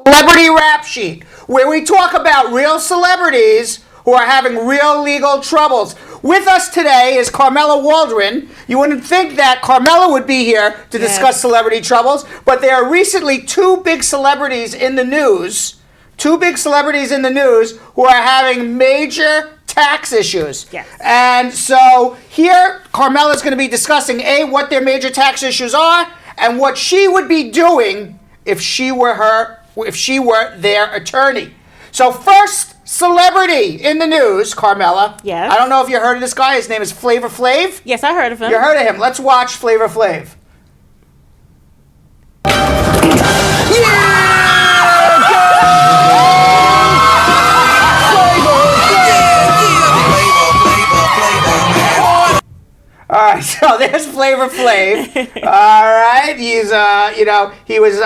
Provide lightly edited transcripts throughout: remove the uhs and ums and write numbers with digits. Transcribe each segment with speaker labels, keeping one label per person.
Speaker 1: Celebrity Rap Sheet, where we talk about real celebrities who are having real legal troubles. With us today is Carmela Walrond. You wouldn't think that Carmela would be here to discuss celebrity troubles, but there are recently two big celebrities in the news who are having major tax issues.
Speaker 2: Yes.
Speaker 1: And so here, Carmela is going to be discussing, A, what their major tax issues are, and what she would be doing if she were their attorney. So first celebrity in the news, Carmela.
Speaker 2: Yes.
Speaker 1: I don't know if you heard of this guy. His name is Flava Flav.
Speaker 2: Yes, I heard of him.
Speaker 1: You heard of him. Let's watch Flava Flav. All right, so there's Flava Flav. All right, he's he was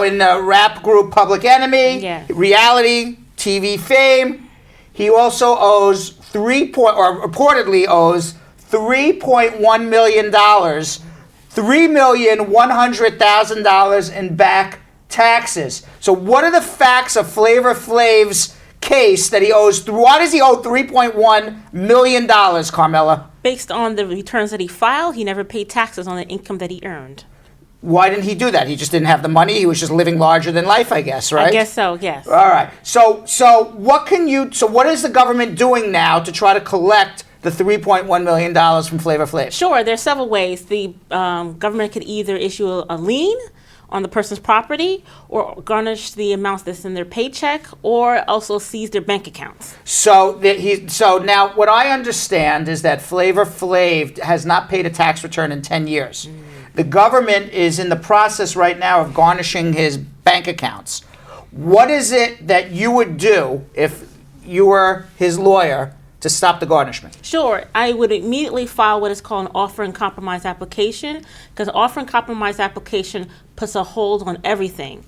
Speaker 1: in the rap group Public Enemy, reality TV fame. He also owes reportedly owes $3.1 million, $3,100,000 in back taxes. So what are the facts of Flava Flav's case that he owes? Why does he owe $3.1 million, Carmela?
Speaker 2: Based on the returns that he filed, he never paid taxes on the income that he earned.
Speaker 1: Why didn't he do that? He just didn't have the money. He was just living larger than life, I guess, right?
Speaker 2: I guess so, yes.
Speaker 1: All right. So what is the government doing now to try to collect the $3.1 million from Flava Flav?
Speaker 2: Sure, there's several ways. The government could either issue a lien on the person's property, or garnish the amounts that's in their paycheck, or also seize their bank accounts.
Speaker 1: So now what I understand is that Flava Flav has not paid a tax return in 10 years. The government is in the process right now of garnishing his bank accounts. What is it that you would do if you were his lawyer to stop the garnishment?
Speaker 2: Sure. I would immediately file what is called an offer and compromise application, because offer and compromise application puts a hold on everything.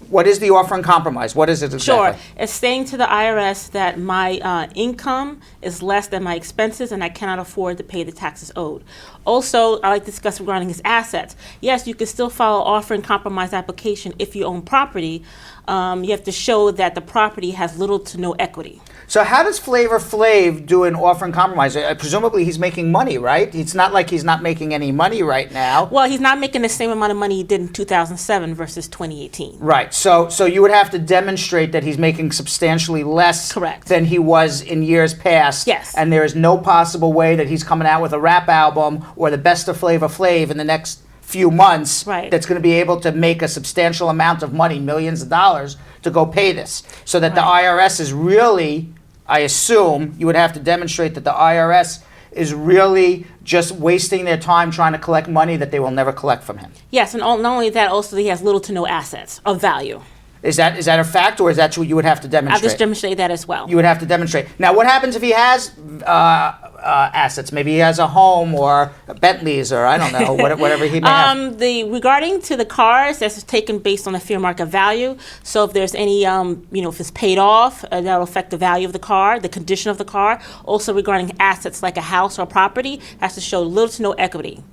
Speaker 1: What is the offer and compromise? What is it exactly?
Speaker 2: Sure. It's saying to the IRS that my income is less than my expenses and I cannot afford to pay the taxes owed. Also, I like to discuss regarding his assets. Yes, you can still file an offer and compromise application if you own property. You have to show that the property has little to no equity.
Speaker 1: So how does Flava Flav do an offer and compromise? Presumably he's making money, right? It's not like he's not making any money right now.
Speaker 2: Well, he's not making the same amount of money he did in 2007 versus 2018.
Speaker 1: Right. So you would have to demonstrate that he's making substantially less than he was in years past.
Speaker 2: Yes.
Speaker 1: And there is no possible way that he's coming out with a rap album or the best of Flava Flav in the next few months that's going to be able to make a substantial amount of money, millions of dollars, to go pay this. So that the IRS is really, I assume, you would have to demonstrate that the IRS is really just wasting their time trying to collect money that they will never collect from him.
Speaker 2: Yes, and not only that, also he has little to no assets of value.
Speaker 1: Is that a fact, or is that what you would have to demonstrate?
Speaker 2: I'll just demonstrate that as well.
Speaker 1: You would have to demonstrate. Now, what happens if he has assets? Maybe he has a home or Bentleys, or I don't know, whatever he may have.
Speaker 2: Regarding to the cars, that's taken based on the fair market value. So if there's any, if it's paid off, that'll affect the value of the car, the condition of the car. Also regarding assets like a house or property, has to show little to no equity.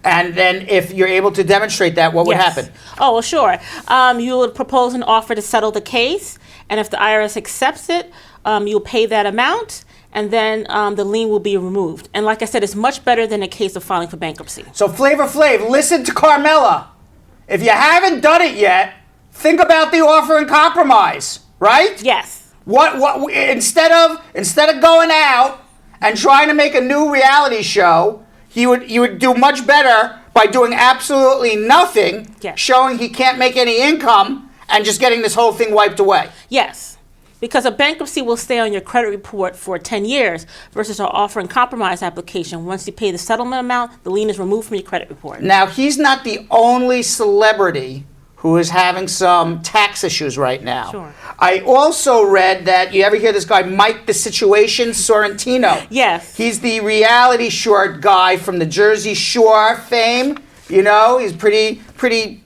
Speaker 1: And then if you're able to demonstrate that, what would happen?
Speaker 2: Oh, well, sure. You would propose an offer to settle the case, and if the IRS accepts it, you'll pay that amount, and then the lien will be removed. And like I said, it's much better than a case of filing for bankruptcy.
Speaker 1: So Flava Flav, listen to Carmela. If you haven't done it yet, think about the offer and compromise, right?
Speaker 2: Yes.
Speaker 1: What instead of going out and trying to make a new reality show, you would do much better by doing absolutely nothing, showing he can't make any income, and just getting this whole thing wiped away.
Speaker 2: Yes, because a bankruptcy will stay on your credit report for 10 years versus an offer and compromise application. Once you pay the settlement amount, the lien is removed from your credit report.
Speaker 1: Now, he's not the only celebrity who is having some tax issues right now.
Speaker 2: Sure.
Speaker 1: I also read that, you ever hear this guy, Mike the Situation Sorrentino?
Speaker 2: Yes.
Speaker 1: He's the reality short guy from the Jersey Shore fame. You know, he's pretty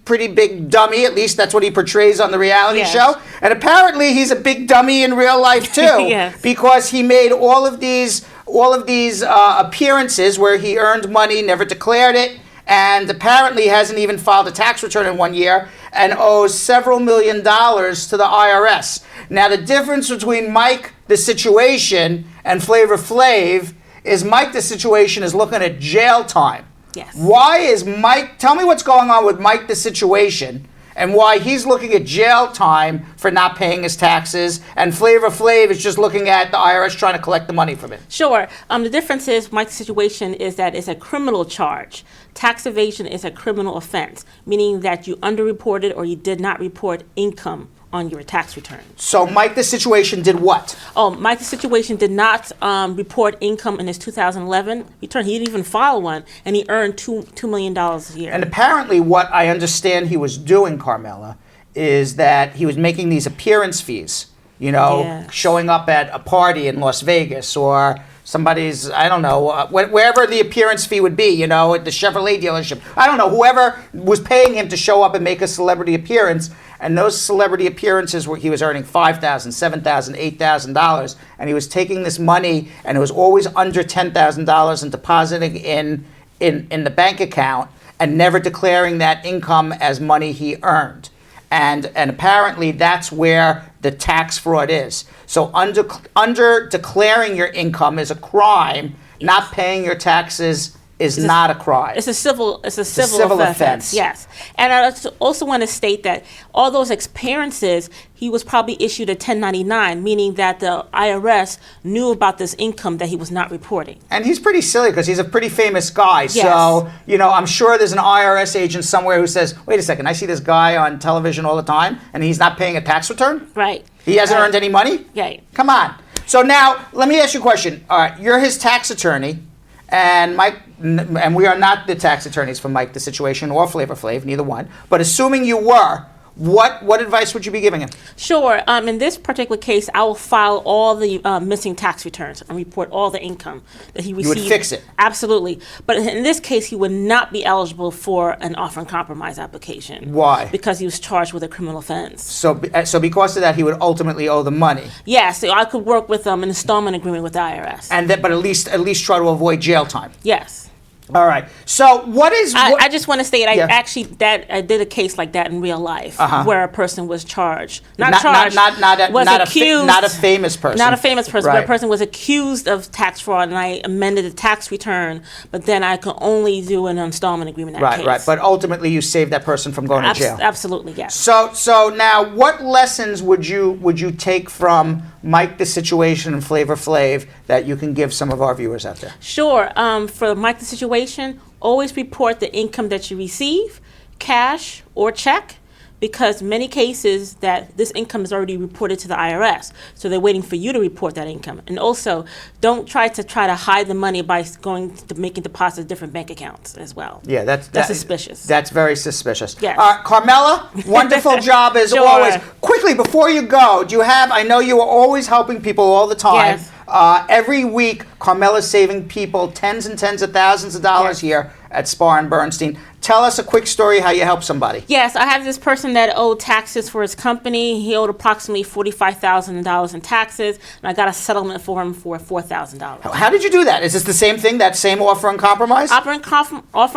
Speaker 1: big dummy. At least that's what he portrays on the reality show. And apparently he's a big dummy in real life too, because he made all of these appearances where he earned money, never declared it, and apparently hasn't even filed a tax return in 1 year. and owes several $1 million to the IRS. Now, the difference between Mike the Situation and Flava Flav is Mike the Situation is looking at jail time.
Speaker 2: Yes.
Speaker 1: Why is Mike, tell me what's going on with Mike the Situation and why he's looking at jail time for not paying his taxes, and Flava Flav is just looking at the IRS trying to collect the money from him.
Speaker 2: Sure. The difference is Mike's situation is that it's a criminal charge. Tax evasion is a criminal offense, meaning that you underreported or you did not report income on your tax return.
Speaker 1: So Mike the Situation did what?
Speaker 2: Oh, Mike the Situation did not report income in his 2011 return. He didn't even file one, and he earned $2 million a year.
Speaker 1: And apparently what I understand he was doing, Carmela, is that he was making these appearance fees, you know,
Speaker 2: Yes.
Speaker 1: showing up at a party in Las Vegas or somebody's, I don't know, wherever the appearance fee would be, you know, at the Chevrolet dealership. I don't know, whoever was paying him to show up and make a celebrity appearance. And those celebrity appearances were, he was earning $5,000, $7,000, $8,000, and he was taking this money, and it was always under $10,000 and depositing in the bank account and never declaring that income as money he earned. And apparently that's where the tax fraud is. So under declaring your income is a crime. Not paying your taxes is not a crime.
Speaker 2: It's a civil offense. Yes. And I also want to state that all those experiences, he was probably issued a 1099, meaning that the IRS knew about this income that he was not reporting.
Speaker 1: And he's pretty silly because he's a pretty famous guy.
Speaker 2: Yes.
Speaker 1: So, you know, I'm sure there's an IRS agent somewhere who says, wait a second, I see this guy on television all the time and he's not paying a tax return?
Speaker 2: Right.
Speaker 1: He hasn't earned any money?
Speaker 2: Right.
Speaker 1: Come on. So now, let me ask you a question. All right, you're his tax attorney, and we are not the tax attorneys for Mike the Situation or Flava Flav, neither one. But assuming you were, what advice would you be giving him?
Speaker 2: Sure. In this particular case, I will file all the missing tax returns and report all the income that he received.
Speaker 1: You would fix it?
Speaker 2: Absolutely. But in this case, he would not be eligible for an offer and compromise application.
Speaker 1: Why?
Speaker 2: Because he was charged with a criminal offense.
Speaker 1: So because of that, he would ultimately owe the money.
Speaker 2: Yes. So I could work with an installment agreement with the IRS.
Speaker 1: But at least try to avoid jail time.
Speaker 2: Yes.
Speaker 1: All right. So
Speaker 2: I just want to state I did a case like that in real life where a person was charged, not a
Speaker 1: famous person,
Speaker 2: right. But a person was accused of tax fraud, and I amended the tax return, but then I could only do an installment agreement in that case.
Speaker 1: Right. But ultimately, you saved that person from going to jail.
Speaker 2: Absolutely, yes.
Speaker 1: So now, what lessons would you take from Mike the Situation and Flava Flav that you can give some of our viewers out there?
Speaker 2: Sure. For Mike the Situation, always report the income that you receive, cash or check, because many cases that this income is already reported to the IRS, so they're waiting for you to report that income. And also, don't try to hide the money by going to making deposits in different bank accounts as well.
Speaker 1: Yeah, that's
Speaker 2: suspicious.
Speaker 1: That's very suspicious.
Speaker 2: Yes.
Speaker 1: Carmela, wonderful job as
Speaker 2: Sure.
Speaker 1: always. Quickly, before you go, I know you are always helping people all the time.
Speaker 2: Yes.
Speaker 1: Every week, Carmela's saving people tens and tens of thousands of dollars here at Spar Bernstein. Tell us a quick story how you help somebody.
Speaker 2: Yes, I have this person that owed taxes for his company. He owed approximately $45,000 in taxes, and I got a settlement for him for $4,000.
Speaker 1: How did you do that? Is this the same thing, that same offer and compromise?
Speaker 2: Offer and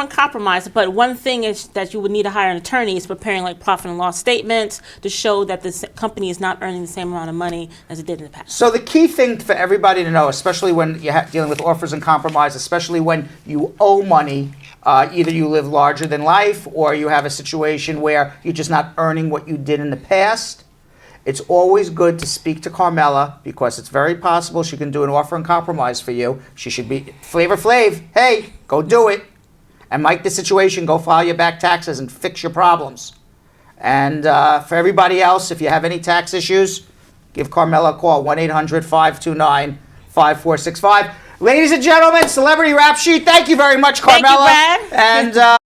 Speaker 2: compromise, but one thing is that you would need to hire an attorney is preparing like profit and loss statements to show that this company is not earning the same amount of money as it did in the past.
Speaker 1: So the key thing for everybody to know, especially when you're dealing with offers and compromise, especially when you owe money, either you live larger than life or you have a situation where you're just not earning what you did in the past, it's always good to speak to Carmela because it's very possible she can do an offer and compromise for you. She should be Flava Flav. Hey, go do it. And Mike the Situation, go file your back taxes and fix your problems. And for everybody else, if you have any tax issues, give Carmela a call, 1-800-529-5465. Ladies and gentlemen, Celebrity Rap Sheet, thank you very much, Carmela.
Speaker 2: Thank you, Brad.
Speaker 1: And